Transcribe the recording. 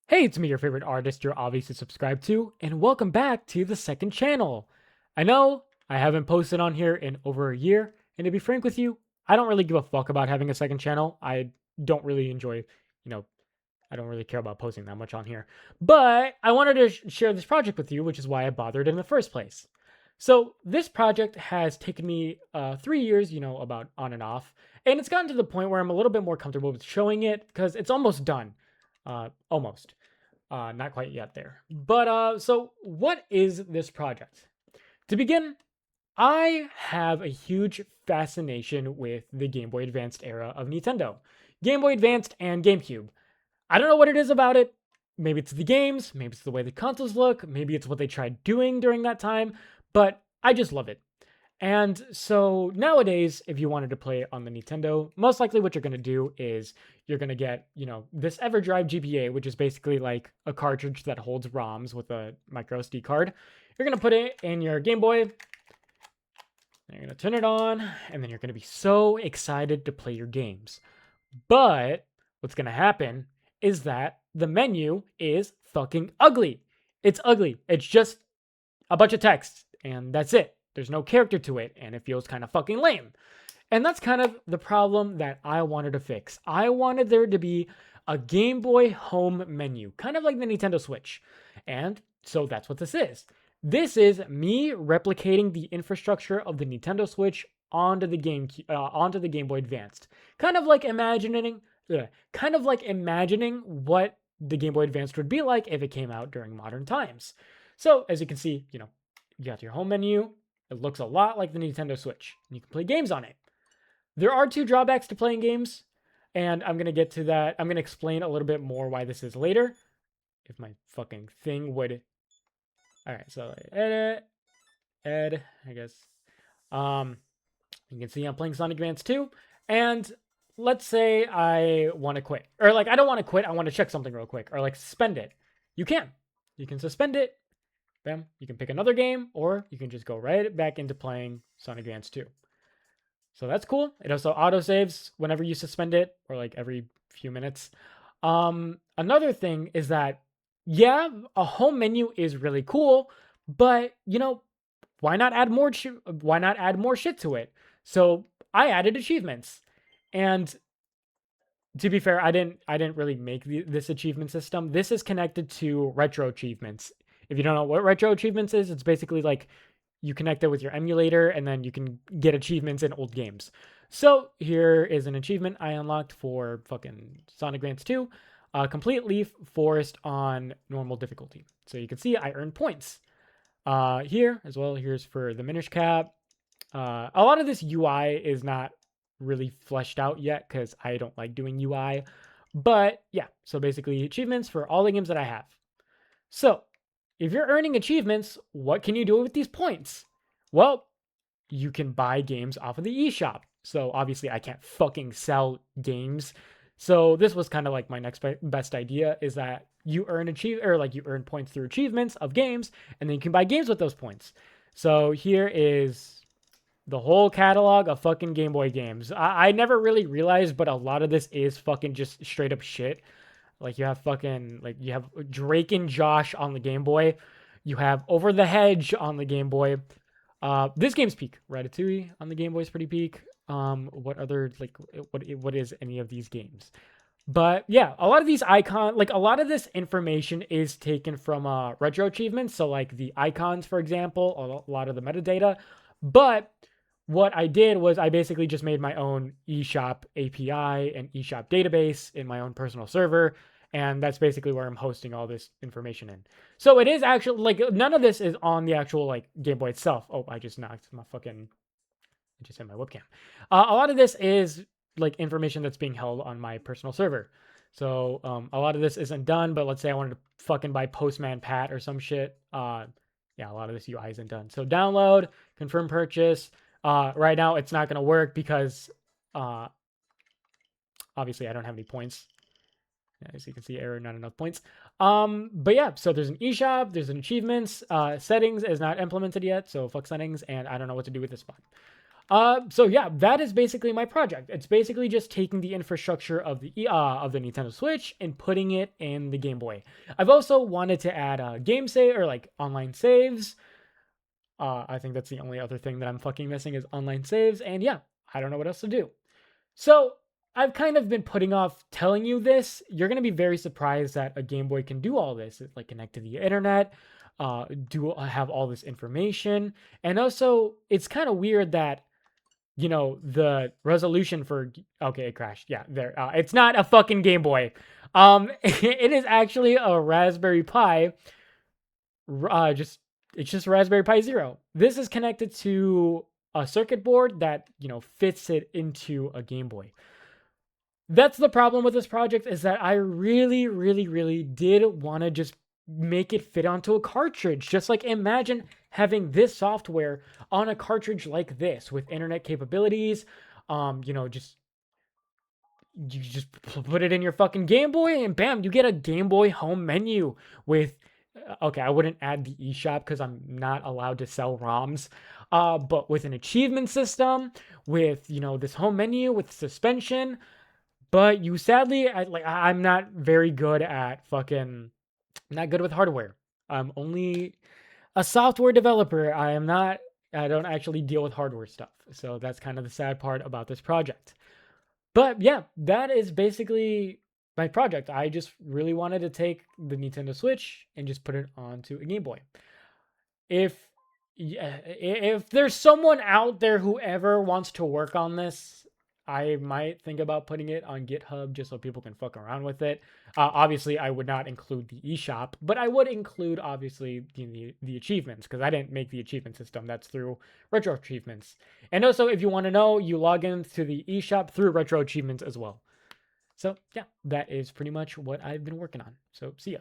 Hey, it's me, your favorite artist you're obviously subscribed to, and welcome back to the second channel. I know I haven't posted on here in over a year, and to be frank with you, I don't really give a fuck about having a second channel. I don't really enjoy, you know, I don't really care about posting that much on here. But I wanted to share this project with you, which is why I bothered in the first place. So this project has taken me 3 years, about on and off, and it's gotten to the point where I'm a little bit more comfortable with showing it because it's almost done. Almost. Not quite yet there. But so what is this project? To begin, I have a huge fascination with the Game Boy Advanced era of Nintendo. Game Boy Advanced and GameCube. I don't know what it is about it. Maybe it's the games, maybe it's the way the consoles look, maybe it's what they tried doing during that time, but I just love it. And so nowadays, if you wanted to play on the Nintendo, most likely what you're going to do is you're going to get, this EverDrive GPA, which is basically like a cartridge that holds ROMs with a micro SD card. You're going to put it in your Game Boy. You're going to turn it on, and then you're going to be so excited to play your games. But what's going to happen is that the menu is fucking ugly. It's ugly. It's just a bunch of text, and that's it. There's no character to it, and it feels kind of fucking lame. And that's kind of the problem that I wanted to fix. I wanted there to be a Game Boy home menu, kind of like the Nintendo Switch. And so that's what this is. This is me replicating the infrastructure of the Nintendo Switch onto the Game Boy Advanced. Kind of like imagining what the Game Boy Advanced would be like if it came out during modern times. So as you can see, you got your home menu. It looks a lot like the Nintendo Switch. You can play games on it. There are two drawbacks to playing games, and I'm going to get to that. I'm going to explain a little bit more why this is later. If my fucking thing would. All right, so I guess. Um, you can see I'm playing Sonic Advance 2, and let's say I want to quit. Or like I don't want to quit, I want to check something real quick or like suspend it. You can. You can suspend it. Bam. You can pick another game or you can just go right back into playing Sonic Advance 2. So that's cool. It also auto saves whenever you suspend it or like every few minutes. Another thing is that yeah, a home menu is really cool, but why not add more why not add more shit to it? So I added achievements. And to be fair, I didn't really make this achievement system. This is connected to retro achievements. If you don't know what retro achievements is, it's basically like you connect it with your emulator and then you can get achievements in old games. So here is an achievement I unlocked for fucking Sonic Advance 2. Complete Leaf Forest on normal difficulty. So you can see I earned points. Here as well, here's for the Minish Cap. A lot of this UI is not really fleshed out yet because I don't like doing UI. But yeah, so basically achievements for all the games that I have. So if you're earning achievements, what can you do with these points? Well, you can buy games off of the eShop. So obviously I can't fucking sell games. So this was kind of like my next best idea is that you earn you earn points through achievements of games, and then you can buy games with those points. So here is the whole catalog of fucking Game Boy games. I never really realized, but a lot of this is fucking just straight up shit. Like you have Drake and Josh on the Game Boy. You have Over the Hedge on the Game Boy. This game's peak. Ratatouille on the Game Boy is pretty peak. What other what is any of these games? But yeah, a lot of these a lot of this information is taken from retro achievements. So like the icons, for example, a lot of the metadata. But what I did was I basically just made my own eShop API and eShop database in my own personal server. And that's basically where I'm hosting all this information in. So it is actually like none of this is on the actual like Game Boy itself. Oh, I just knocked my fucking, I just hit my webcam. A lot of this is like information that's being held on my personal server. So a lot of this isn't done, but let's say I wanted to fucking buy Postman Pat or some shit. Yeah, a lot of this UI isn't done. So download, confirm purchase. Right now, it's not going to work because obviously I don't have any points. As you can see, error, not enough points. But yeah, so there's an eShop, there's an achievements. Settings is not implemented yet, so fuck settings, and I don't know what to do with this one. So yeah, that is basically my project. It's basically just taking the infrastructure of the Nintendo Switch and putting it in the Game Boy. I've also wanted to add game save or like online saves. I think that's the only other thing that I'm fucking missing is online saves. And yeah, I don't know what else to do. So I've kind of been putting off telling you this. You're gonna be very surprised that a Game Boy can do all this. It's like connect to the internet, do have all this information, and also it's kind of weird that the resolution for okay, it crashed. Yeah, there. It's not a fucking Game Boy. It is actually a Raspberry Pi. Just it's just Raspberry Pi Zero. This is connected to a circuit board that fits it into a Game Boy. That's the problem with this project is that I really, really, really did want to just make it fit onto a cartridge. Just like imagine having this software on a cartridge like this with internet capabilities. Just you just put it in your fucking Game Boy and bam, you get a Game Boy home menu with okay, I wouldn't add the eShop because I'm not allowed to sell ROMs. But with an achievement system, with this home menu with suspension, but you sadly, I'm not very good at fucking, not good with hardware. I'm only a software developer. I don't actually deal with hardware stuff. So that's kind of the sad part about this project. But yeah, that is basically my project. I just really wanted to take the Nintendo Switch and just put it onto a Game Boy. If if there's someone out there who ever wants to work on this, I might think about putting it on GitHub just so people can fuck around with it. Obviously, I would not include the eShop, but I would include obviously the achievements because I didn't make the achievement system. That's through Retro Achievements. And also, if you want to know, you log into the eShop through Retro Achievements as well. So yeah, that is pretty much what I've been working on. So see ya.